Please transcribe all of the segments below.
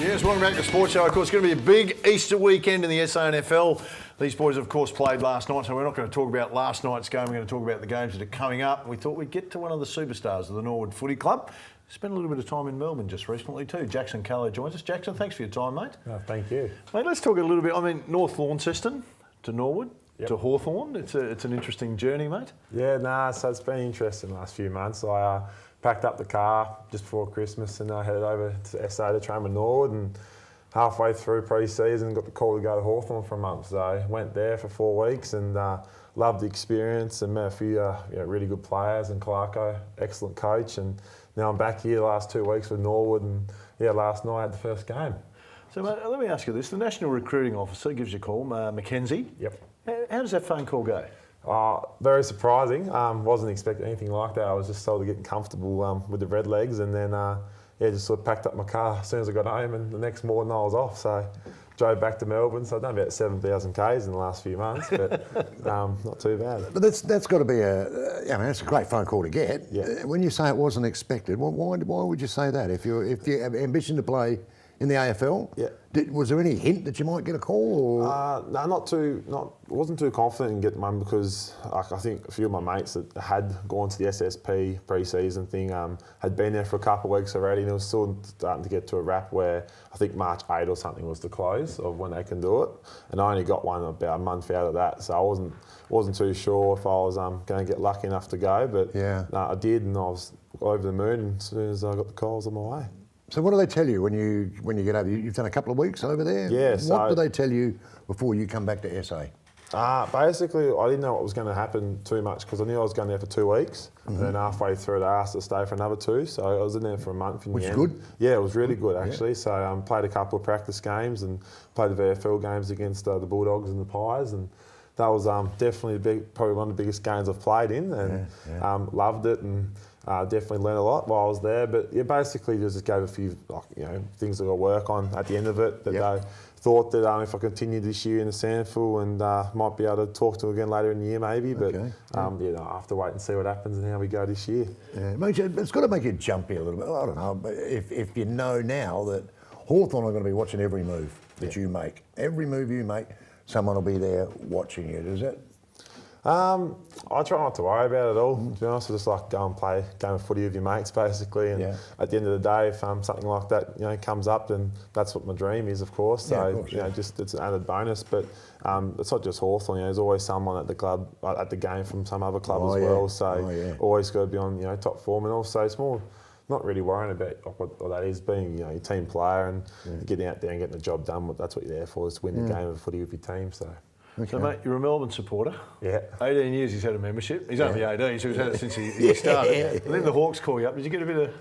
Yes, welcome back to the Sports Show. Of course, it's going to be a big Easter weekend in the SANFL. These boys, of course, played last night, so we're not going to talk about last night's game. We're going to talk about the games that are coming up. We thought we'd get to one of the superstars of the Norwood Footy Club. Spent a little bit of time in Melbourne just recently too. Jackson Callow joins us. Jackson, thanks for your time, mate. Oh, thank you. Mate, let's talk a little bit. I mean, North Launceston to Norwood to Hawthorn. It's an interesting journey, mate. Yeah, so it's been interesting the last few months. I packed up the car just before Christmas and I headed over to SA to train with Norwood, and halfway through pre-season got the call to go to Hawthorn for a month. So I went there for 4 weeks and loved the experience and met a few really good players, and Clarko, excellent coach, and now I'm back here the last 2 weeks with Norwood, and last night I had the first game. So mate, let me ask you this. The National Recruiting Officer gives you a call, Mackenzie. Yep. How does that phone call go? Very surprising. Wasn't expecting anything like that. I was just sort of getting comfortable with the red legs, and then just sort of packed up my car as soon as I got home, and the next morning I was off. So drove back to Melbourne. So I've done about 7,000 Ks in the last few months, but not too bad. But that's got to be it's a great phone call to get. Yeah. When you say it wasn't expected, why would you say that? If you have ambition to play in the AFL, was there any hint that you might get a call? Or? No, wasn't too confident in getting one because I think a few of my mates that had gone to the SSP pre-season thing had been there for a couple of weeks already, and it was still starting to get to a wrap where I think March 8 or something was the close of when they can do it, and I only got one about a month out of that, so I wasn't too sure if I was going to get lucky enough to go, but I did, and I was over the moon, and as soon as I got the call, I was on my way. So what do they tell you when you get over? You've done a couple of weeks over there. Yeah. What do they tell you before you come back to SA? Basically, I didn't know what was going to happen too much because I knew I was going there for 2 weeks, and then halfway through they asked to stay for another 2, so I was in there for a month. Which is good? Yeah, it was really good actually. So played a couple of practice games and played the VFL games against the Bulldogs and the Pies, and that was definitely probably one of the biggest games I've played in, and loved it, and definitely learned a lot while I was there. But basically just gave a few things that I work on at the end of it that they thought that if I continued this year in the SANFL and might be able to talk to them again later in the year maybe, but I have to wait and see what happens and how we go this year. Yeah, it's got to make you jumpy a little bit. I don't know, but if you know now that Hawthorn are going to be watching every move that you make, every move you make, someone will be there watching you. Does that? I try not to worry about it at all, to be honest. I just like go and play a game of footy with your mates, basically. And at the end of the day, if something like that comes up, then that's what my dream is, of course. So it's an added bonus. But it's not just Hawthorn. There's always someone at the club, at the game from some other club as well. So always got to be on top form, and also it's more not really worrying about what that is, being your team player and getting out there and getting the job done. That's what you're there for, is to win the game of footy with your team. So. Okay. So, mate, you're a Melbourne supporter. Yeah. 18 years he's had a membership. He's only 18, so he's had it since he started. And then the Hawks call you up. Did you get a bit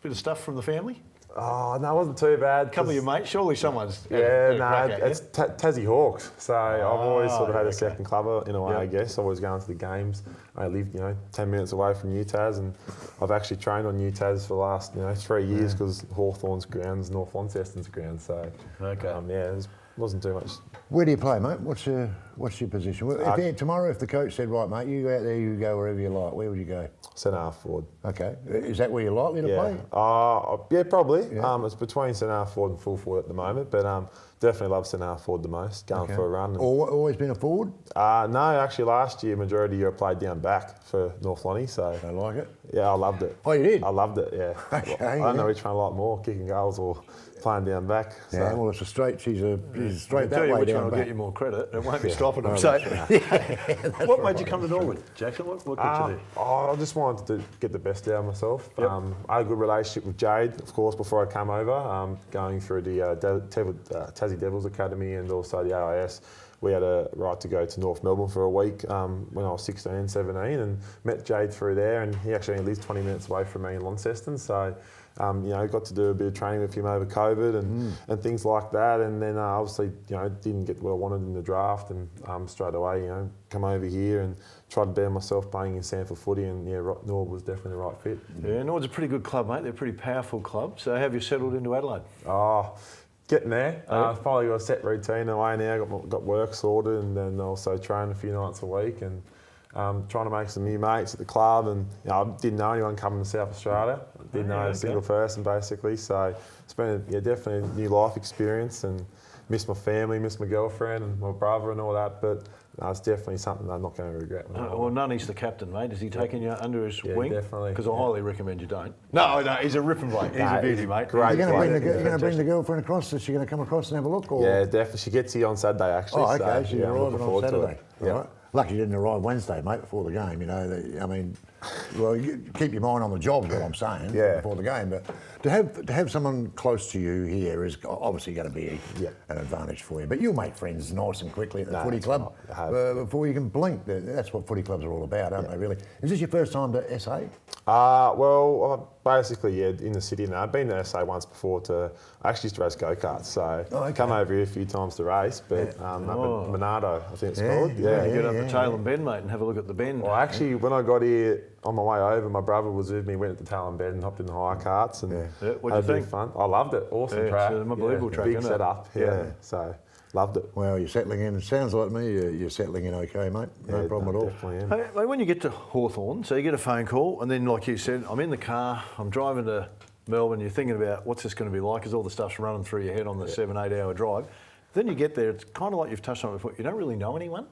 of stuff from the family? Oh, no, it wasn't too bad. A couple of your mates? Surely someone's... It's Tassie Hawks. So I've always sort of had a second club in a way, I guess. Always going to the games. I live, 10 minutes away from UTAS, and I've actually trained on UTAS for the last, 3 years because Hawthorn's grounds, North Launceston's ground. So, it wasn't too much. Where do you play, mate? What's your position? Tomorrow, if the coach said, right, mate, you go out there, you go wherever you like, where would you go? Centre half forward. Okay. Is that where you're likely to play? Probably. Yeah. It's between centre half forward and full forward at the moment, but definitely love centre half forward the most, going for a run. Always been a forward? No, actually last year, majority of the year I played down back for North Lonnie, so... I like it? Yeah, I loved it. Oh, you did? I loved it, yeah. Okay. I don't know which one I like more, kicking goals or playing down back. So. Yeah, well, it's a straight, she's straight that way down back. I'll tell you which one will get you more credit. It won't be stopping them. So, what made you come to Norwood, Jackson? What did you do? I just wanted to get the best out of myself. I had a good relationship with Jade, of course, before I came over, going through the Tassie Devils Academy and also the AIS. We had a right to go to North Melbourne for a week when I was 16, 17, and met Jade through there, and he actually lives 20 minutes away from me in Launceston, so got to do a bit of training with him over COVID and things like that, and then obviously didn't get what I wanted in the draft, and straight away come over here and tried to better myself playing in SANFL footy, and Norwood was definitely the right fit. Yeah, Norwood's a pretty good club, mate. They're a pretty powerful club. So have you settled into Adelaide? Getting there. Finally got a set routine away now. Got work sorted, and then also train a few nights a week, and trying to make some new mates at the club, and I didn't know anyone coming to South Australia. Didn't know a single person basically. So it's been definitely a new life experience, and miss my family, miss my girlfriend and my brother and all that. But no, it's definitely something I'm not going to regret. Well, Nunny's the captain, mate. Is he taking you under his wing? Definitely. Because I highly recommend you don't. No, he's a ripping bloke. He's a beauty, mate. Great. You're going to bring the girlfriend across? Is she going to come across and have a look? Or? Yeah, definitely. She gets here on Saturday actually. Oh, okay. So, She's I'm looking arriving on forward to Saturday. it. All Yeah. right. Lucky you didn't arrive Wednesday, mate, before the game. You know, I mean, well, you keep your mind on the job, is what I'm saying, before the game. But to have someone close to you here is obviously going to be an advantage for you. But you'll make friends nice and quickly at the footy club before you can blink. That's what footy clubs are all about, aren't they? Really? Is this your first time to SA? Well, basically, in the city now. I've been to SA once before I actually used to race go-karts, so come over here a few times to race, but up at Monardo, I think it's called. You get up the Tail and Bend, mate, and have a look at the bend. Well, actually, when I got here, on my way over, my brother was with me, went at the Tail and Bend and hopped in the hire carts and what'd you had a bit think? of fun. I loved it. Awesome track. It's an unbelievable track, big isn't it? setup, so loved it. Well, you're settling in. It sounds like me. You're settling in okay, mate. No problem at all. Definitely am. Hey, when you get to Hawthorn, so you get a phone call, and then, like you said, I'm in the car, I'm driving to Melbourne, you're thinking about what's this going to be like, because all the stuff's running through your head on the 7-8 hour drive. Then you get there, it's kind of like you've touched on it before, you don't really know anyone.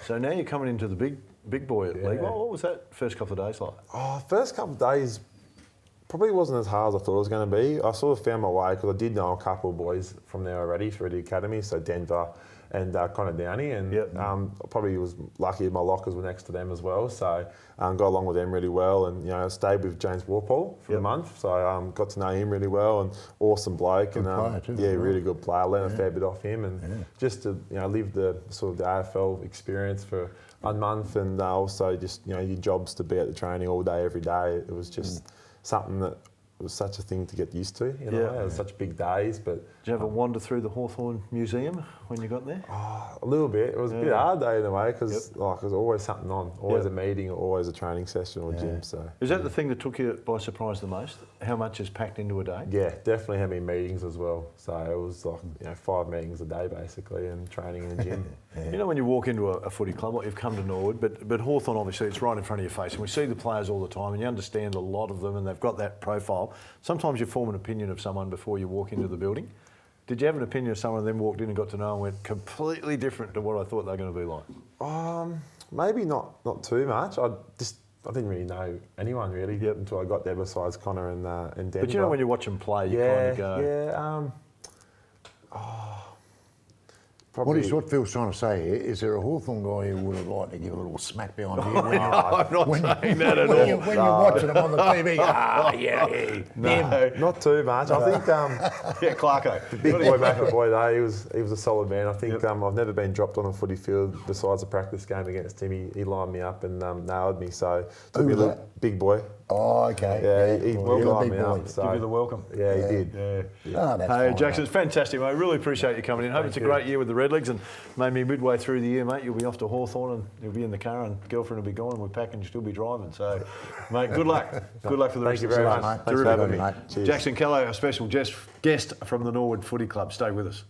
So now you're coming into the big boy at league. What was that first couple of days like? First couple of days probably wasn't as hard as I thought it was going to be. I sort of found my way because I did know a couple of boys from there already through the academy, so Denver and Connor Downey, and probably was lucky my lockers were next to them as well, so got along with them really well, and I stayed with James Warpole for a month, so got to know him really well, and awesome bloke, Good player too, really good player. Learned a fair bit off him, and just to live the sort of the AFL experience for 1 month, and also just your jobs to be at the training all day every day. It was just something that was such a thing to get used to. It was such big days, but. Did you ever wander through the Hawthorn Museum when you got there? A little bit. It was a bit hard though in a way because there's always something on, always a meeting or always a training session or gym. So is that the thing that took you by surprise the most? How much is packed into a day? Yeah, definitely having meetings as well. So it was like 5 meetings a day basically, and training in the gym. You know, when you walk into a footy club, like you've come to Norwood, but Hawthorn obviously it's right in front of your face, and we see the players all the time, and you understand a lot of them, and they've got that profile. Sometimes you form an opinion of someone before you walk into the building. Did you have an opinion of someone and then walked in and got to know and went completely different to what I thought they were going to be like? Maybe not too much. I didn't really know anyone really until I got there besides Connor and Denver. But when you watch them play, you kind of go... Probably. What Phil's trying to say here, is there a Hawthorn guy who would have liked to give a little smack behind you? I'm not saying that at all. When you're watching them on the TV, Not too much. I think Clarko. the big boy back in the boy day, he was a solid man. I think I've never been dropped on a footy field besides a practice game against him. He lined me up and nailed me. So took me a little big boy. Oh, okay. Yeah, he lined me up. So. Give you the welcome. Yeah, he did. Oh, that's Hey, fine, Jackson, it's fantastic, mate. Really appreciate you coming in. Hope it's a great year with the Redlegs, and maybe midway through the year, mate, you'll be off to Hawthorn and you'll be in the car and girlfriend will be gone and we'll pack and you'll still be driving. So, mate, good luck. Good luck for the rest of the season. Thank you very much. Thanks for having me. Jackson Callow, a special guest from the Norwood Footy Club. Stay with us.